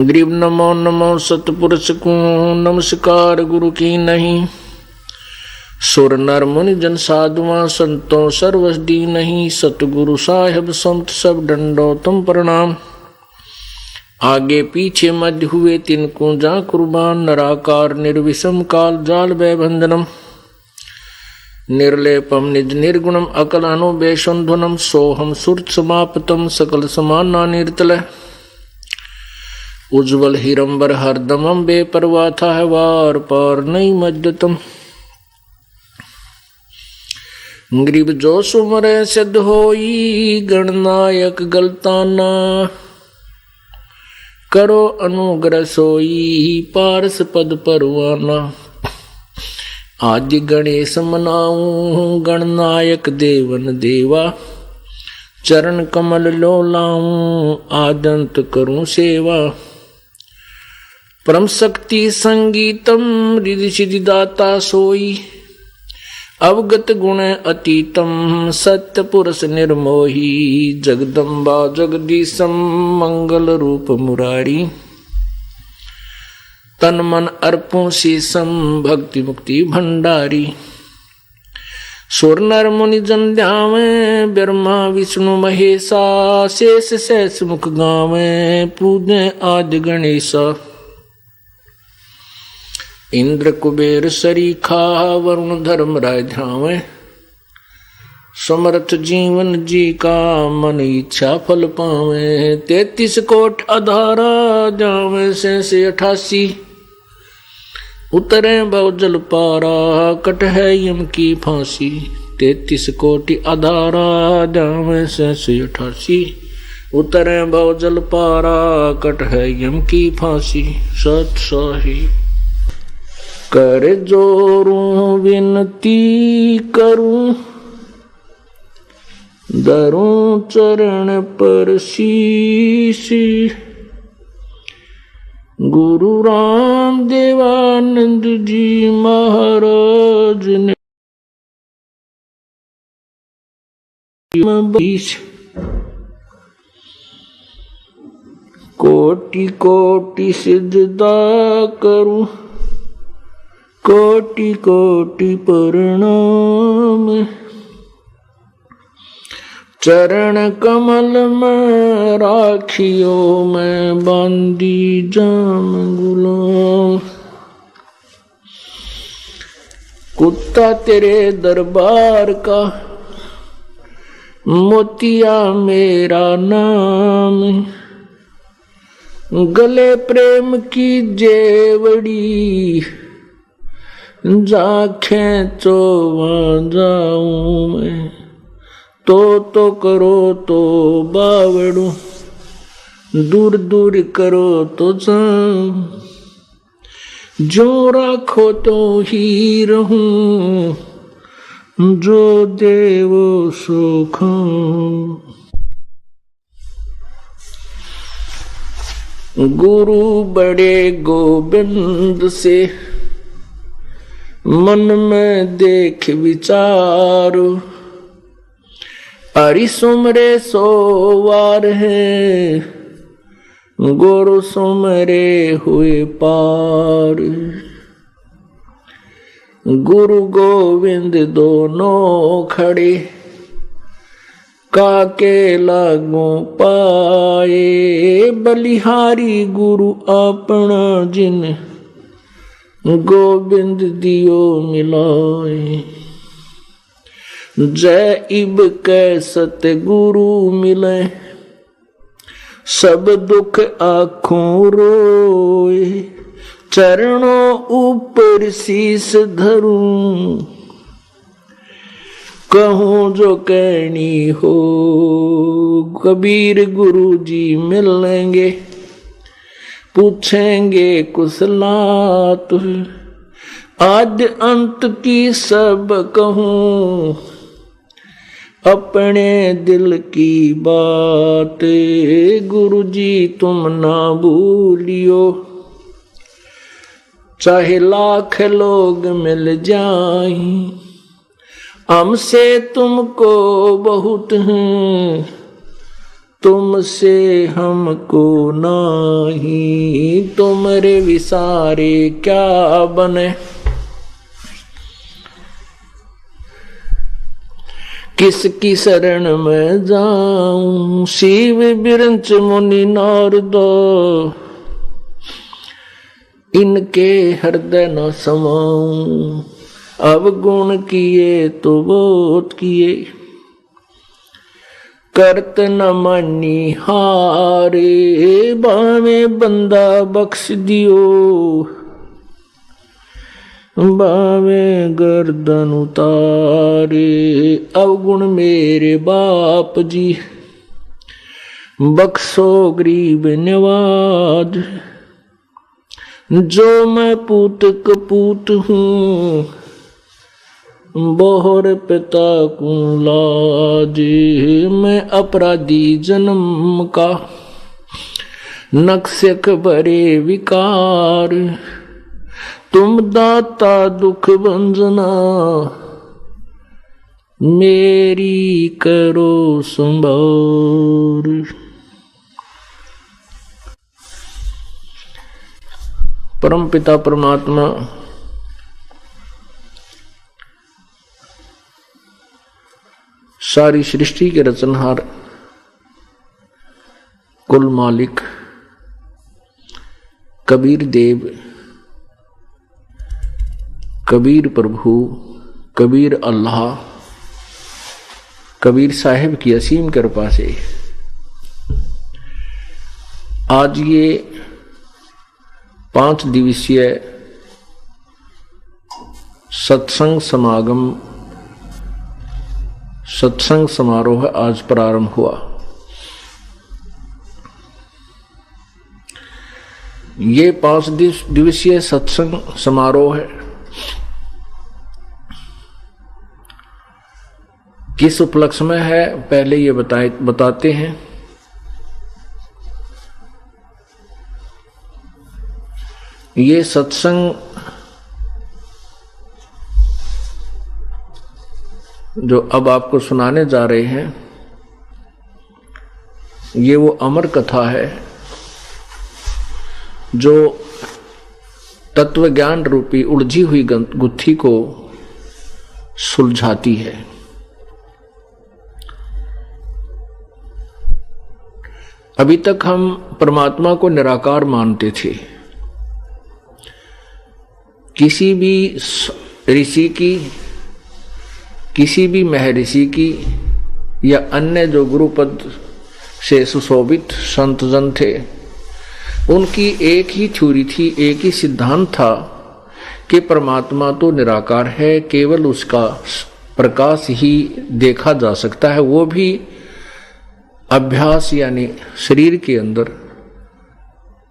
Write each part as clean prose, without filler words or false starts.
ग्रीब नमो नमो सतपुरुष को नमस्कार गुरु की नहीं। सुर नर मुनि जन साधुआ संतों सर्वस दी नहीं। सतगुरु साहेब संत सब डंडो तुम प्रणाम। आगे पीछे मध्य हुए तिनको जा कुर्बान। नराकार निर्विषम काल जाल भय बंधनम। निर्लेपम निज निर्गुणम अकल अनुबेशुंधुनम। सोहम सुर समाप्तम सकल समाना निर्तल। उज्ज्वल हिरंबर हरदमम बेपरवाह था है वार पार नहीं मध्यतम। ग्रीब जो सुमरे सिद्ध होई गणनायक गलताना। करो अनुग्रह सोई पारस पद परवाना। आज गणेश मनाऊं गणनायक देवन देवा। चरण कमल लो लाऊं आदंत करूं सेवा। परम शक्ति संगीतम रिधि सिद्धि दाता सोई। अवगत गुण अतीतम सत्य पुरुष निर्मोही। जगदम्बा जगदीशम मंगल रूप मुरारी। तन मन अर्पों शीसम भक्ति मुक्ति भंडारी। सुर नर मुनि जन ध्यावे ब्रह्मा विष्णु महेशा। शेष शेष मुख गावे पूजे आदि गणेशा। इंद्र कुबेर सरीखा वरुण धर्म राय ध्यावे। समर्थ जीवन जी का मन इच्छा फल पावे। 33 कोट आधारा जावे से 88। उतरे भव जल पारा कट है यम की फांसी। 33 कोटि आधारा जावे से 88। उतरे भव जल पारा कट है यम की फांसी। सत साही कर जोरूं विनती करूं। धरूं चरण पर शीश। गुरु राम देवानंद जी महाराज ने कोटि कोटि सिजदा करूं। कोटि कोटि प्रणाम। चरण कमल में राखियो मैं बांदी जाम गुलाम। कुत्ता तेरे दरबार का मोतिया मेरा नाम। गले प्रेम की जेवड़ी जा खेचो वहाँ जाऊं मैं। तो करो तो बावड़ू दूर दूर करो तो जाऊं। जो राखो तो ही रहूं जो देवो सो खाऊं। गुरु बड़े गोविंद से मन में देख विचारो। हरि सुमरे सोवार है गुरु सुमरे हुए पार। गुरु गोविंद दोनों खड़े काके लागू पाए। बलिहारी गुरु अपना जिन गोविंद दियो मिलाए। जय इब कै सतगुरु मिले सब दुख आँखों रोए। चरणों ऊपर शीस धरूं कहूँ जो कहनी हो। कबीर गुरु जी मिलेंगे पूछेंगे कुशलात। आद्य अंत की सब कहूँ अपने दिल की बात। गुरु जी तुम ना भूलियो चाहे लाख लोग मिल जाएं। हमसे तुमको बहुत हैं तुमसे हमको नाही, तुमरे विसारे क्या बने। किसकी शरण में जाऊं, शिव बिरंच मुनि नारदो, इनके हृदय न समाऊं। अवगुण किए तो बहुत किए, करत न मनी हारे। बावे बंदा बख्श दियो, बावे गर्दन उतारे। अवगुण मेरे बाप जी, बख्शो गरीब नवाज। जो मैं पूत कपूत हूँ, बोहर पिता को लाजे। मैं अपराधी जन्म का, नक्शक भरे विकार। तुम दाता दुख भंजना, मेरी करो संभार। परम पिता परमात्मा सारी सृष्टि के रचनहार, कुल मालिक कबीर देव, कबीर प्रभु, कबीर अल्लाह, कबीर साहिब की असीम कृपा से आज ये 5 दिवसीय सत्संग समागम, सत्संग समारोह आज प्रारंभ हुआ। ये 5 दिवसीय सत्संग समारोह है, किस उपलक्ष्य में है पहले ये बताते हैं। ये सत्संग जो अब आपको सुनाने जा रहे हैं, ये वो अमर कथा है जो तत्व ज्ञान रूपी उलझी हुई गुत्थी को सुलझाती है। अभी तक हम परमात्मा को निराकार मानते थे। किसी भी ऋषि की, किसी भी महर्षि की या अन्य जो गुरुपद से सुशोभित संत जन थे, उनकी एक ही थ्योरी थी, एक ही सिद्धांत था कि परमात्मा तो निराकार है, केवल उसका प्रकाश ही देखा जा सकता है, वो भी अभ्यास यानी शरीर के अंदर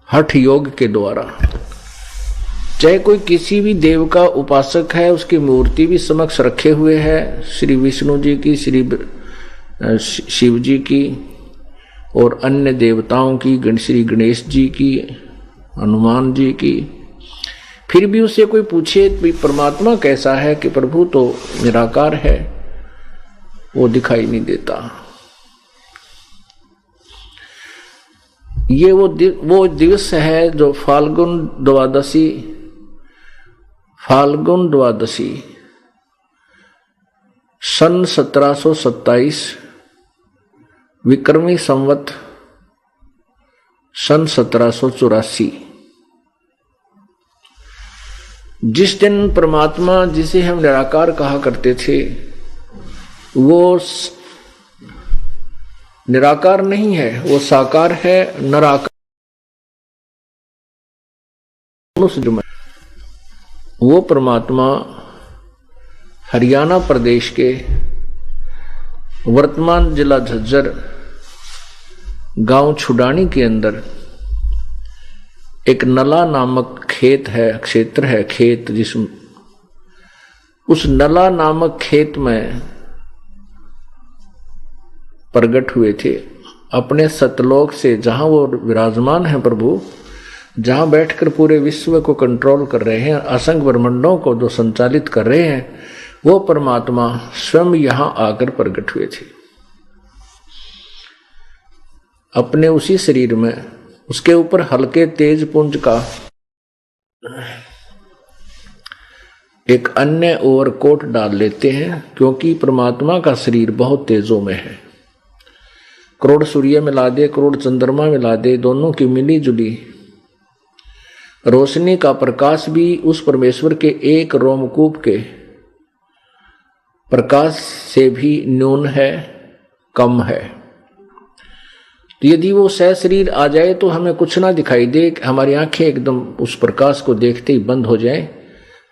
हठ योग के द्वारा। चाहे कोई किसी भी देव का उपासक है, उसकी मूर्ति भी समक्ष रखे हुए है, श्री विष्णु जी की, श्री शिव जी की और अन्य देवताओं की, श्री गणेश जी की, हनुमान जी की, फिर भी उससे कोई पूछे भी परमात्मा कैसा है, कि प्रभु तो निराकार है, वो दिखाई नहीं देता। ये वो दिवस है जो फाल्गुन द्वादशी सन 1727 विक्रमी संवत सन 1784, जिस दिन परमात्मा जिसे हम निराकार कहा करते थे, वो निराकार नहीं है, वो साकार है, निराकार। वो परमात्मा हरियाणा प्रदेश के वर्तमान जिला झज्जर गांव छुडानी के अंदर एक नला नामक क्षेत्र है, जिसमें उस नला नामक खेत में प्रकट हुए थे। अपने सतलोक से जहां वो विराजमान है प्रभु, जहां बैठकर पूरे विश्व को कंट्रोल कर रहे हैं, असंख्य ब्रह्मांडों को जो संचालित कर रहे हैं, वो परमात्मा स्वयं यहां आकर प्रकट हुए थे। अपने उसी शरीर में उसके ऊपर हल्के तेज पुंज का एक अन्य ओवरकोट डाल लेते हैं, क्योंकि परमात्मा का शरीर बहुत तेजों में है। करोड़ सूर्य मिला दे, करोड़ चंद्रमा मिला दे, दोनों की मिली जुली रोशनी का प्रकाश भी उस परमेश्वर के एक रोमकूप के प्रकाश से भी न्यून है, कम है। तो यदि वो सह शरीर आ जाए तो हमें कुछ ना दिखाई दे, हमारी आंखें एकदम उस प्रकाश को देखते ही बंद हो जाए,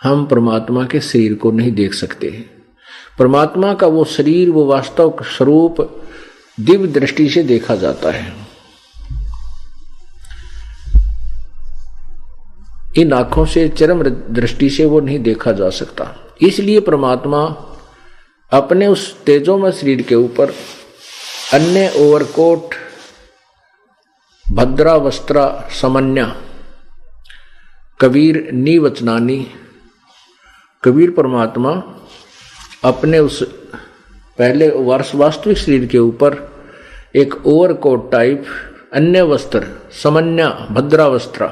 हम परमात्मा के शरीर को नहीं देख सकते। परमात्मा का वो शरीर, वो वास्तव स्वरूप दिव्य दृष्टि से देखा जाता है। इन आंखों से, चरम दृष्टि से वो नहीं देखा जा सकता। इसलिए परमात्मा अपने उस तेजोमय शरीर के ऊपर अन्य ओवरकोट भद्रा वस्त्रा समन्या कबीर नीवचनानी, कबीर परमात्मा अपने उस पहले वास्तविक शरीर के ऊपर एक ओवरकोट टाइप अन्य वस्त्र, समन्या भद्रा वस्त्र,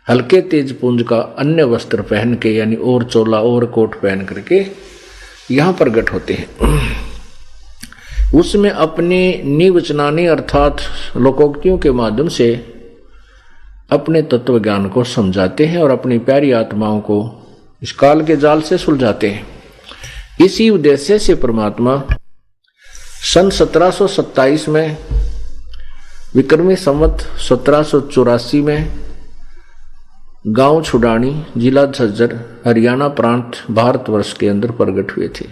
हल्के तेज पुंज का अन्य वस्त्र पहन के, यानी और चोला ओवरकोट पहन करके यहाँ प्रकट होते हैं। उसमें अपने निवचनानी अर्थात लोकोक्तियों के माध्यम से अपने तत्व ज्ञान को समझाते हैं और अपनी प्यारी आत्माओं को इस काल के जाल से सुलझाते हैं। इसी उद्देश्य से परमात्मा सन 1727 में विक्रमी संवत 1784 में गांव छुडानी, जिला झज्जर, हरियाणा प्रांत, भारतवर्ष के अंदर प्रकट हुए थे।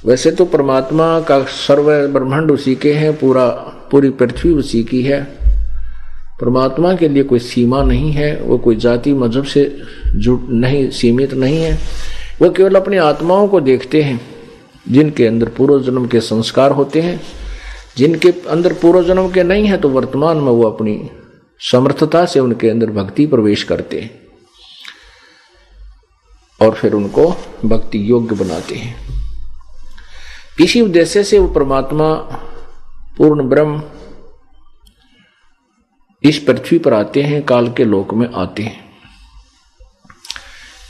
वैसे तो परमात्मा का सर्व ब्रह्मांड उसी के हैं, पूरी पृथ्वी उसी की है। परमात्मा के लिए कोई सीमा नहीं है, वो कोई जाति मजहब से जुट नहीं, सीमित नहीं है। वो केवल अपनी आत्माओं को देखते हैं जिनके अंदर पूर्व जन्म के संस्कार होते हैं। जिनके अंदर पूर्व जन्म के नहीं है तो वर्तमान में वो अपनी समर्थता से उनके अंदर भक्ति प्रवेश करते हैं और फिर उनको भक्ति योग्य बनाते हैं। इसी उद्देश्य से वो परमात्मा पूर्ण ब्रह्म इस पृथ्वी पर आते हैं, काल के लोक में आते हैं।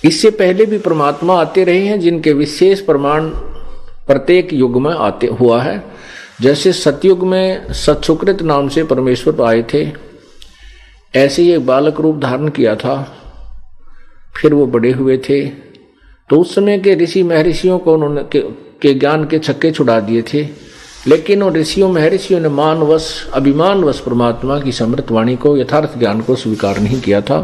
इससे पहले भी परमात्मा आते रहे हैं, जिनके विशेष प्रमाण प्रत्येक युग में आते हुआ है। जैसे सतयुग में सत्सुकृत नाम से परमेश्वर आए थे, ऐसे ही एक बालक रूप धारण किया था, फिर वो बड़े हुए थे। तो उस समय के ऋषि महर्षियों को उन्होंने के ज्ञान के छक्के छुड़ा दिए थे, लेकिन उन ऋषियों महर्षियों ने मानवश, अभिमानवश परमात्मा की समृत वाणी को, यथार्थ ज्ञान को स्वीकार नहीं किया था।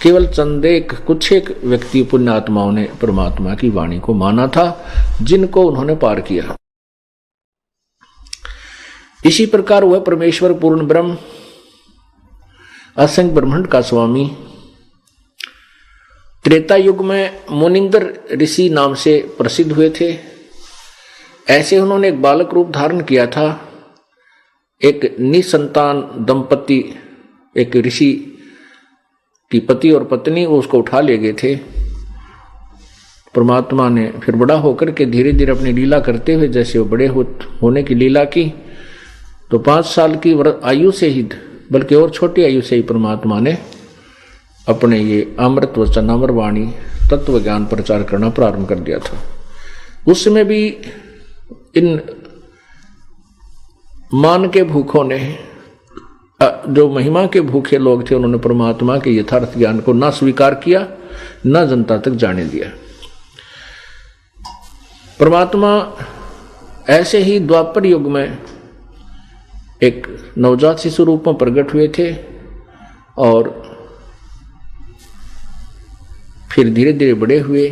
केवल चंद एक कुछ एक व्यक्ति पुण्यात्माओं ने परमात्मा की वाणी को माना था, जिनको उन्होंने पार किया। इसी प्रकार वह परमेश्वर पूर्ण ब्रह्म असंख्य ब्रह्मांड का स्वामी त्रेता युग में मुनिंदर ऋषि नाम से प्रसिद्ध हुए थे। ऐसे उन्होंने एक बालक रूप धारण किया था। एक निसंतान दंपति, एक ऋषि की पति और पत्नी, वो उसको उठा ले गए थे। परमात्मा ने फिर बड़ा होकर के धीरे धीरे अपनी लीला करते हुए, जैसे वो बड़े होने की लीला की, तो 5 साल की आयु से ही, बल्कि और छोटी आयु से ही परमात्मा ने अपने ये अमृत वचन, अमर वाणी, तत्व ज्ञान प्रचार करना प्रारंभ कर दिया था। उस समय भी इन मान के भूखों ने, जो महिमा के भूखे लोग थे, उन्होंने परमात्मा के यथार्थ ज्ञान को ना स्वीकार किया, ना जनता तक जाने दिया। परमात्मा ऐसे ही द्वापर युग में एक नवजात शिशु रूप में प्रकट हुए थे और फिर धीरे धीरे बड़े हुए।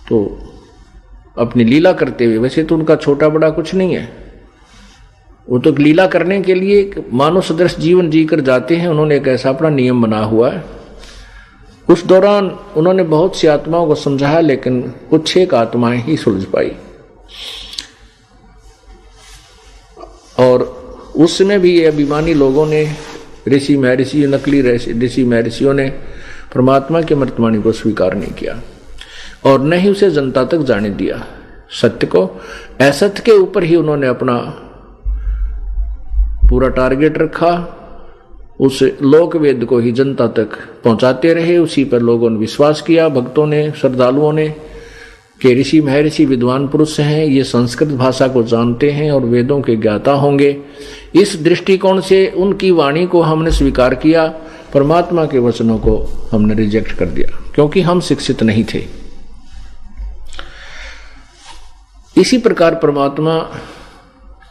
तो अपनी लीला करते हुए, वैसे तो उनका छोटा बड़ा कुछ नहीं है, वो तो लीला करने के लिए मानव सदृश जीवन जीकर जाते हैं। उन्होंने एक ऐसा अपना नियम बना हुआ है। उस दौरान उन्होंने बहुत सी आत्माओं को समझाया, लेकिन कुछ एक आत्माएं ही सुलझ पाई। और उस समय भी ये अभिमानी लोगों ने, ऋषि महर्षि, नकली ऋषि महर्षियों ने परमात्मा के अमृतवाणी को स्वीकार नहीं किया और न ही उसे जनता तक जाने दिया। सत्य को, असत्य के ऊपर ही उन्होंने अपना पूरा टारगेट रखा, उस लोक वेद को ही जनता तक पहुंचाते रहे। उसी पर लोगों ने विश्वास किया, भक्तों ने, श्रद्धालुओं ने, कि ऋषि महर्षि विद्वान पुरुष हैं, ये संस्कृत भाषा को जानते हैं और वेदों के ज्ञाता होंगे। इस दृष्टिकोण से उनकी वाणी को हमने स्वीकार किया, परमात्मा के वचनों को हमने रिजेक्ट कर दिया, क्योंकि हम शिक्षित नहीं थे। इसी प्रकार परमात्मा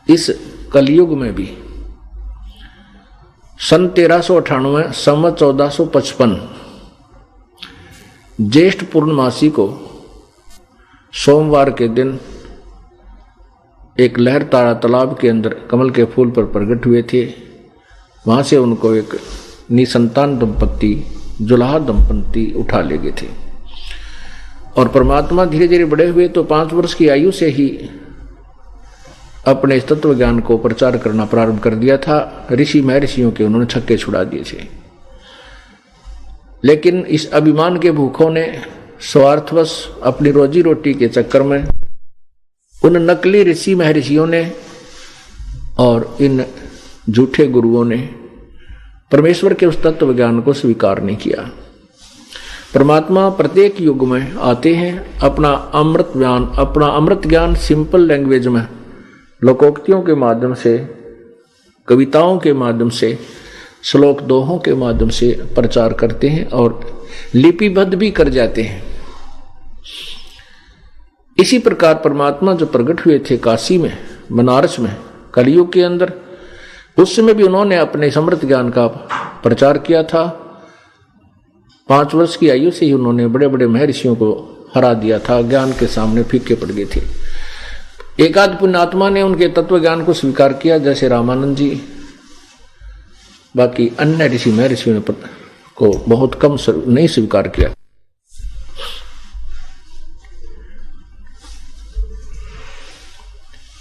इस कलयुग में भी सन 1398 संवत 1455 ज्येष्ठ पूर्णमासी को सोमवार के दिन एक लहर तारा तालाब के अंदर कमल के फूल पर प्रकट हुए थे। वहां से उनको एक निसंतान दंपत्ति, जुलाहा दंपत्ति उठा ले गए थे। और परमात्मा धीरे धीरे बड़े हुए तो 5 वर्ष की आयु से ही अपने तत्व ज्ञान को प्रचार करना प्रारंभ कर दिया था। ऋषि महर्षियों के उन्होंने छक्के छुड़ा दिए थे। लेकिन इस अभिमान के भूखों ने स्वार्थवश अपनी रोजी रोटी के चक्कर में उन नकली ऋषि महर्षियों ने और इन झूठे गुरुओं ने परमेश्वर के उस तत्व ज्ञान को स्वीकार नहीं किया। परमात्मा प्रत्येक युग में आते हैं, अपना अमृत ज्ञान सिंपल लैंग्वेज में, लोकोक्तियों के माध्यम से, कविताओं के माध्यम से, श्लोक दोहों के माध्यम से प्रचार करते हैं और लिपिबद्ध भी कर जाते हैं। इसी प्रकार परमात्मा जो प्रकट हुए थे काशी में, बनारस में, कलयुग के अंदर, उस समय भी उन्होंने अपने समृद्ध ज्ञान का प्रचार किया था। 5 वर्ष की आयु से ही उन्होंने बड़े बड़े महर्षियों को हरा दिया था, ज्ञान के सामने फीके पड़ गए थे। एकाध पुण्यात्मा ने उनके तत्व ज्ञान को स्वीकार किया, जैसे रामानंद जी। बाकी अन्य ऋषि महर्षियों ने को बहुत कम नहीं स्वीकार किया।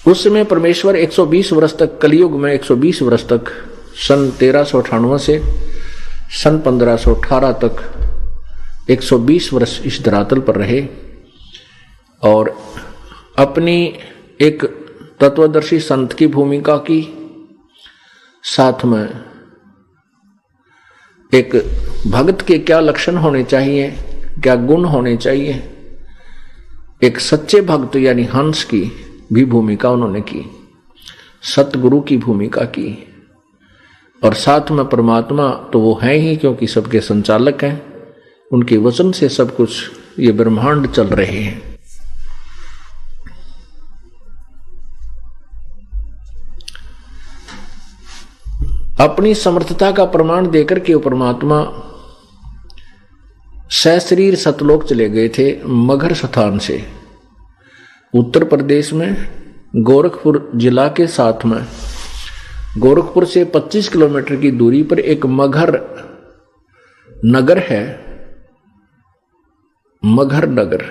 उस समय परमेश्वर 120 वर्ष तक, कलयुग में 120 वर्ष तक, सन 1398 से सन 1518 तक 120 वर्ष इस धरातल पर रहे और अपनी एक तत्वदर्शी संत की भूमिका की, साथ में एक भक्त के क्या लक्षण होने चाहिए, क्या गुण होने चाहिए, एक सच्चे भक्त यानी हंस की भी भूमिका उन्होंने की, सतगुरु की भूमिका की। और साथ में परमात्मा तो वो हैं ही, क्योंकि सबके संचालक हैं, उनके वचन से सब कुछ ये ब्रह्मांड चल रहे हैं। अपनी समर्थता का प्रमाण देकर के परमात्मा सशरीर सतलोक चले गए थे मगहर स्थान से। उत्तर प्रदेश में गोरखपुर जिला के साथ में, गोरखपुर से 25 किलोमीटर की दूरी पर एक मगहर नगर है। मगहर नगर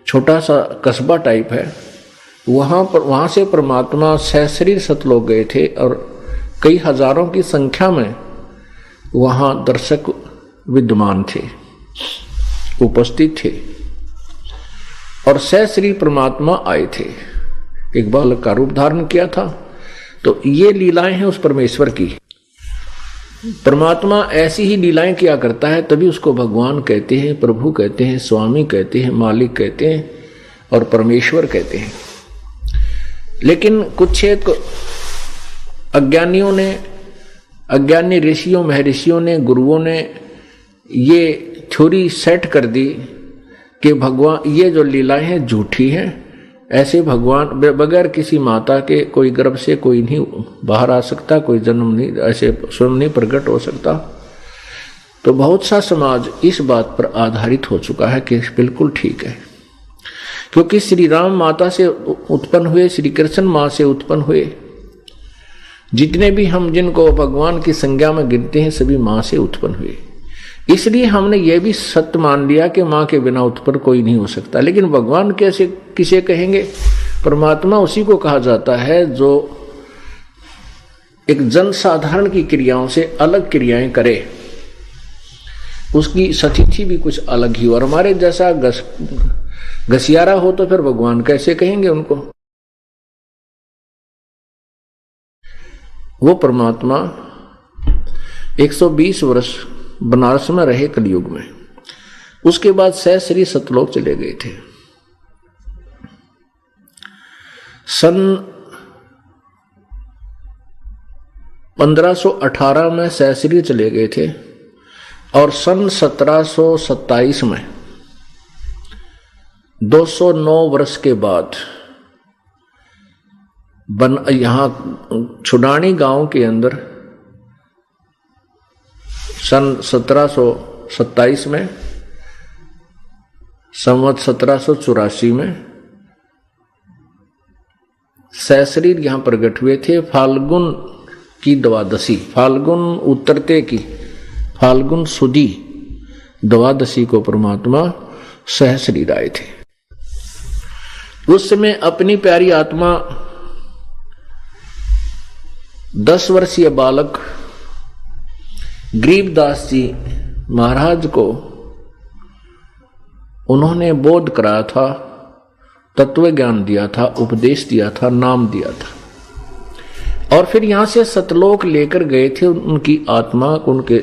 छोटा सा कस्बा टाइप है। वहां से परमात्मा सशरीर सतलोक गए थे और कई हजारों की संख्या में वहां दर्शक विद्यमान थे, उपस्थित थे और सशरीर परमात्मा आए थे। एक बालक का रूप धारण किया था। तो ये लीलाएं हैं उस परमेश्वर की। परमात्मा ऐसी ही लीलाएं किया करता है, तभी उसको भगवान कहते हैं, प्रभु कहते हैं, स्वामी कहते हैं, मालिक कहते हैं और परमेश्वर कहते हैं। लेकिन कुछ एक अज्ञानी ऋषियों महर्षियों ने, गुरुओं ने ये थ्योरी सेट कर दी कि भगवान, ये जो लीलाएं हैं झूठी हैं, ऐसे भगवान बगैर किसी माता के कोई गर्भ से कोई नहीं बाहर आ सकता, कोई जन्म नहीं, ऐसे स्वयं नहीं प्रकट हो सकता। तो बहुत सा समाज इस बात पर आधारित हो चुका है कि बिल्कुल ठीक है, क्योंकि श्री राम माता से उत्पन्न हुए, श्री कृष्ण माँ से उत्पन्न हुए। जितने भी हम जिनको भगवान की संज्ञा में गिनते हैं सभी माँ से उत्पन्न हुए। इसलिए हमने ये भी सत्य मान लिया कि माँ के बिना उत्पन्न कोई नहीं हो सकता। लेकिन भगवान कैसे किसे कहेंगे? परमात्मा उसी को कहा जाता है जो एक जनसाधारण की क्रियाओं से अलग क्रियाएं करे, उसकी स्थिति भी कुछ अलग ही। और हमारे जैसा घसियारा हो तो फिर भगवान कैसे कहेंगे उनको? वो परमात्मा 120 वर्ष बनारस में रहे कलयुग में, उसके बाद सहस्री सतलोक चले गए थे। सन 1518 में सहस्री चले गए थे और सन 1727 में 209 वर्ष के बाद यहाँ छुडानी गांव के अंदर सन 1727 में संवत 1784 में सहस्री यहाँ प्रकट हुए थे। फाल्गुन की द्वादशी, फाल्गुन उतरते की फाल्गुन सुदी द्वादशी को परमात्मा सहस्री आए थे। उस समय अपनी प्यारी आत्मा 10 वर्षीय बालक गरीबदास जी महाराज को उन्होंने बोध कराया था, तत्व ज्ञान दिया था, उपदेश दिया था, नाम दिया था। और फिर यहां से सतलोक लेकर गए थे उनकी आत्मा। उनके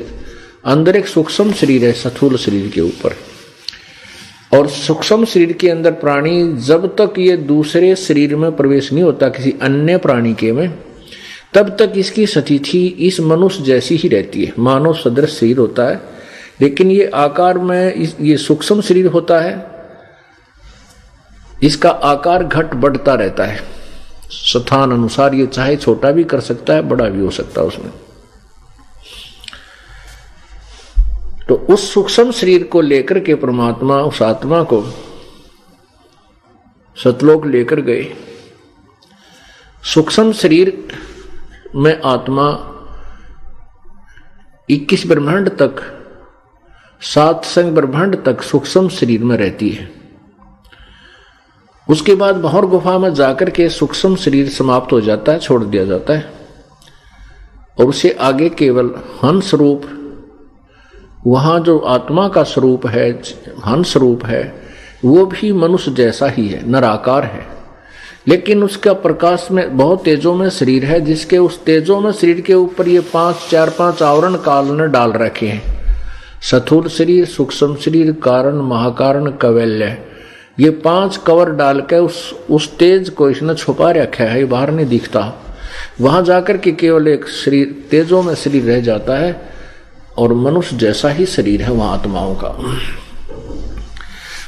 अंदर एक सूक्ष्म शरीर है स्थूल शरीर के ऊपर, और सूक्ष्म शरीर के अंदर प्राणी जब तक ये दूसरे शरीर में प्रवेश नहीं होता किसी अन्य प्राणी के में, तब तक इसकी स्थिति इस मनुष्य जैसी ही रहती है। मानव सदृश शरीर होता है, लेकिन ये आकार में ये सूक्ष्म शरीर होता है, इसका आकार घट बढ़ता रहता है स्थान अनुसार। ये चाहे छोटा भी कर सकता है, बड़ा भी हो सकता है उसमें। तो उस सूक्ष्म शरीर को लेकर के परमात्मा उस आत्मा को सतलोक लेकर गए। सूक्ष्म शरीर में आत्मा 21 ब्रह्मांड तक, 7 संग ब्रह्मांड तक सूक्ष्म शरीर में रहती है। उसके बाद भौर गुफा में जाकर के सूक्ष्म शरीर समाप्त हो जाता है, छोड़ दिया जाता है, और उसे आगे केवल हंस रूप, वहां जो आत्मा का स्वरूप है, हंस रूप है, वो भी मनुष्य जैसा ही है, नराकार है, लेकिन उसका प्रकाश में बहुत तेजों में शरीर है, जिसके उस तेजों में शरीर के ऊपर ये 4-5 आवरण काल ने डाल रखे हैं। स्थूल शरीर, सूक्ष्म शरीर, कारण, महाकारण, कैवल्य, ये 5 कवर डाल के उस तेज को इसने छुपा रखा है, ये बाहर नहीं दिखता। वहां जाकर के केवल एक शरीर, तेजों में शरीर रह जाता है, और मनुष्य जैसा ही शरीर है वहां आत्माओं का।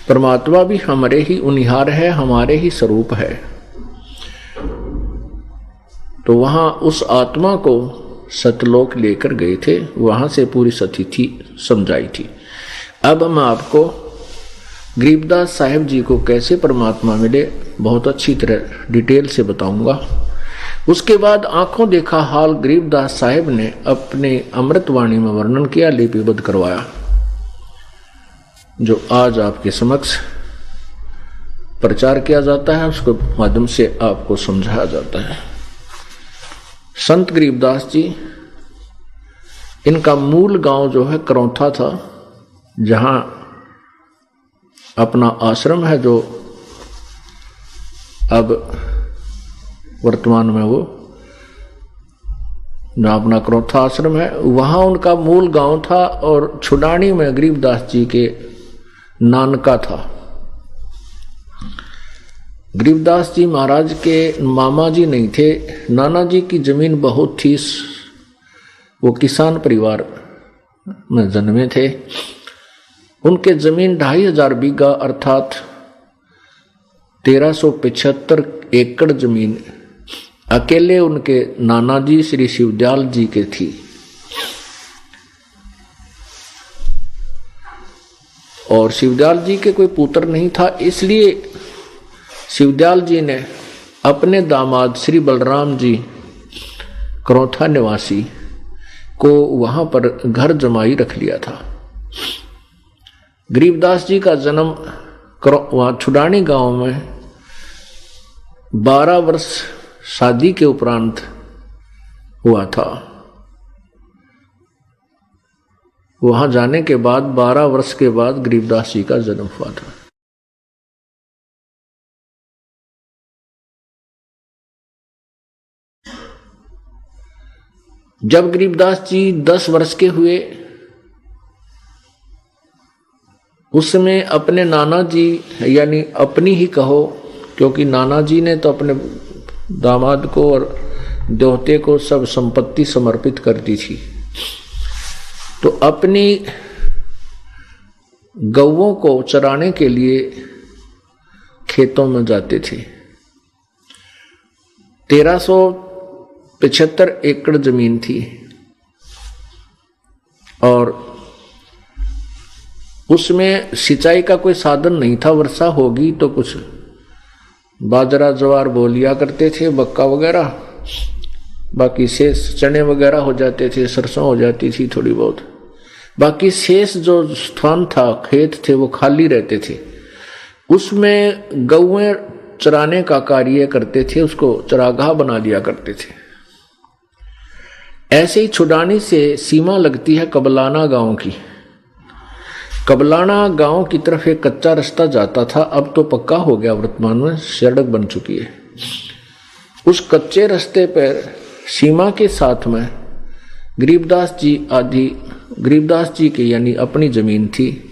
परमात्मा भी हमारे ही उनिहार है, हमारे ही स्वरूप है। तो वहां उस आत्मा को सतलोक लेकर गए थे, वहां से पूरी स्थिति समझाई थी। अब मैं आपको गरीबदास साहिब जी को कैसे परमात्मा मिले बहुत अच्छी तरह डिटेल से बताऊंगा। उसके बाद आंखों देखा हाल गरीबदास साहिब ने अपने अमृतवाणी में वर्णन किया, लिपिबद्ध करवाया, जो आज आपके समक्ष प्रचार किया जाता है, उसके माध्यम से आपको समझाया जाता है। संत गरीबदास जी, इनका मूल गांव जो है करौथा था, जहां अपना आश्रम है, जो अब वर्तमान में वो जो अपना करौथा आश्रम है, वहां उनका मूल गांव था। और छुडानी में गरीबदास जी के नानका था। गरीबदास जी महाराज के मामा जी नहीं थे, नाना जी की जमीन बहुत थी। वो किसान परिवार में जन्मे थे। उनके जमीन 2500 बीघा अर्थात 1375 एकड़ जमीन अकेले उनके नाना जी श्री शिवदयाल जी के थी। और शिवदयाल जी के कोई पुत्र नहीं था, इसलिए शिवदयाल जी ने अपने दामाद श्री बलराम जी करौथा निवासी को वहां पर घर जमाई रख लिया था। गरीबदास जी का जन्म वहां छुडानी गांव में 12 वर्ष शादी के उपरांत हुआ था। वहां जाने के बाद 12 वर्ष के बाद गरीबदास जी का जन्म हुआ था। जब गरीबदास जी 10 वर्ष के हुए, उस समय अपने नाना जी, यानी अपनी ही कहो, क्योंकि नाना जी ने तो अपने दामाद को और दोहते को सब संपत्ति समर्पित कर दी थी, तो अपनी गौओं को चराने के लिए खेतों में जाते थे। 1375 एकड़ जमीन थी और उसमें सिंचाई का कोई साधन नहीं था। वर्षा होगी तो कुछ बाजरा ज्वार बो लिया करते थे, मक्का वगैरह, बाकी शेष चने वगैरह हो जाते थे, सरसों हो जाती थी थोड़ी बहुत। बाकी शेष जो स्थान था, खेत थे, वो खाली रहते थे। उसमें गौएं चराने का कार्य करते थे, उसको चरागाह बना दिया करते थे। ऐसे ही छुडानी से सीमा लगती है कबलाना गांव की। कबलाना गांव की तरफ एक कच्चा रास्ता जाता था, अब तो पक्का हो गया, वर्तमान में सड़क बन चुकी है। उस कच्चे रास्ते पर सीमा के साथ में गरीबदास जी की यानी अपनी जमीन थी।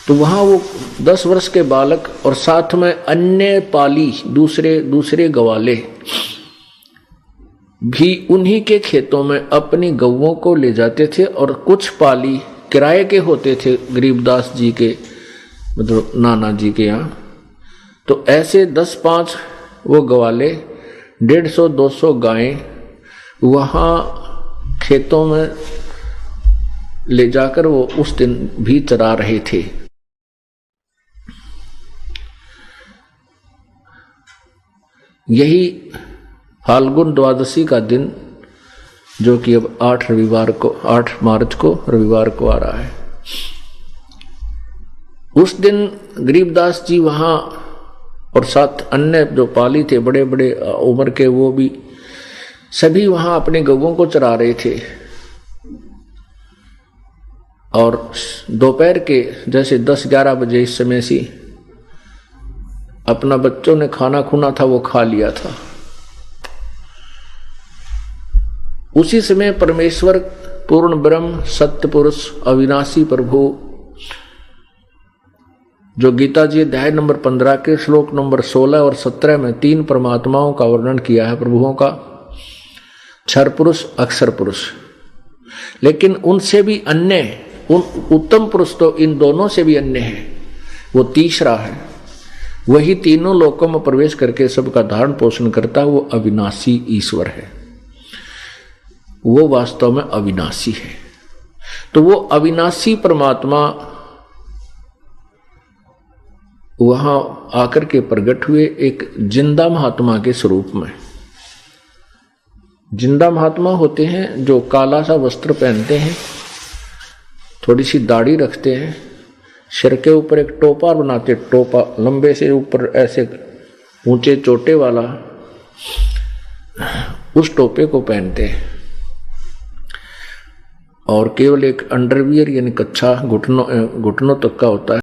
तो वहां वो 10 वर्ष के बालक और साथ में अन्य पाली दूसरे गवाले भी उन्हीं के खेतों में अपनी गौओं को ले जाते थे, और कुछ पाली किराए के होते थे गरीबदास जी के, मतलब नाना जी के यहाँ। तो ऐसे 10-5 वो गवाले, 150-200 गायें वहाँ खेतों में ले जाकर वो उस दिन भी चरा रहे थे। यही फाल्गुन द्वादशी का दिन, जो कि अब 8 मार्च को रविवार को आ रहा है, उस दिन गरीबदास जी वहां और साथ अन्य जो पाली थे बड़े बड़े उम्र के, वो भी सभी वहां अपने गौओं को चरा रहे थे। और दोपहर के जैसे 10-11 बजे इस समय से अपना बच्चों ने खाना खुना था वो खा लिया था। उसी समय परमेश्वर पूर्ण ब्रह्म सत्य पुरुष अविनाशी प्रभु, जो गीता जी अध्याय नंबर 15 के श्लोक नंबर 16 और 17 में 3 परमात्माओं का वर्णन किया है, प्रभुओं का, क्षर पुरुष अक्षर पुरुष। लेकिन उनसे भी अन्य, उन उत्तम पुरुष तो इन दोनों से भी अन्य है, वो तीसरा है। वही तीनों लोकों में प्रवेश करके सबका धारण पोषण करता है, वो अविनाशी ईश्वर है, वो वास्तव में अविनाशी है। तो वो अविनाशी परमात्मा वहां आकर के प्रकट हुए एक जिंदा महात्मा के स्वरूप में। जिंदा महात्मा होते हैं जो काला सा वस्त्र पहनते हैं, थोड़ी सी दाढ़ी रखते हैं, सिर के ऊपर एक टोपा बनाते, टोपा लंबे से ऊपर ऐसे ऊंचे चोटे वाला, उस टोपे को पहनते हैं, और केवल एक अंडरवियर यानी कच्छा घुटनों तक का होता है।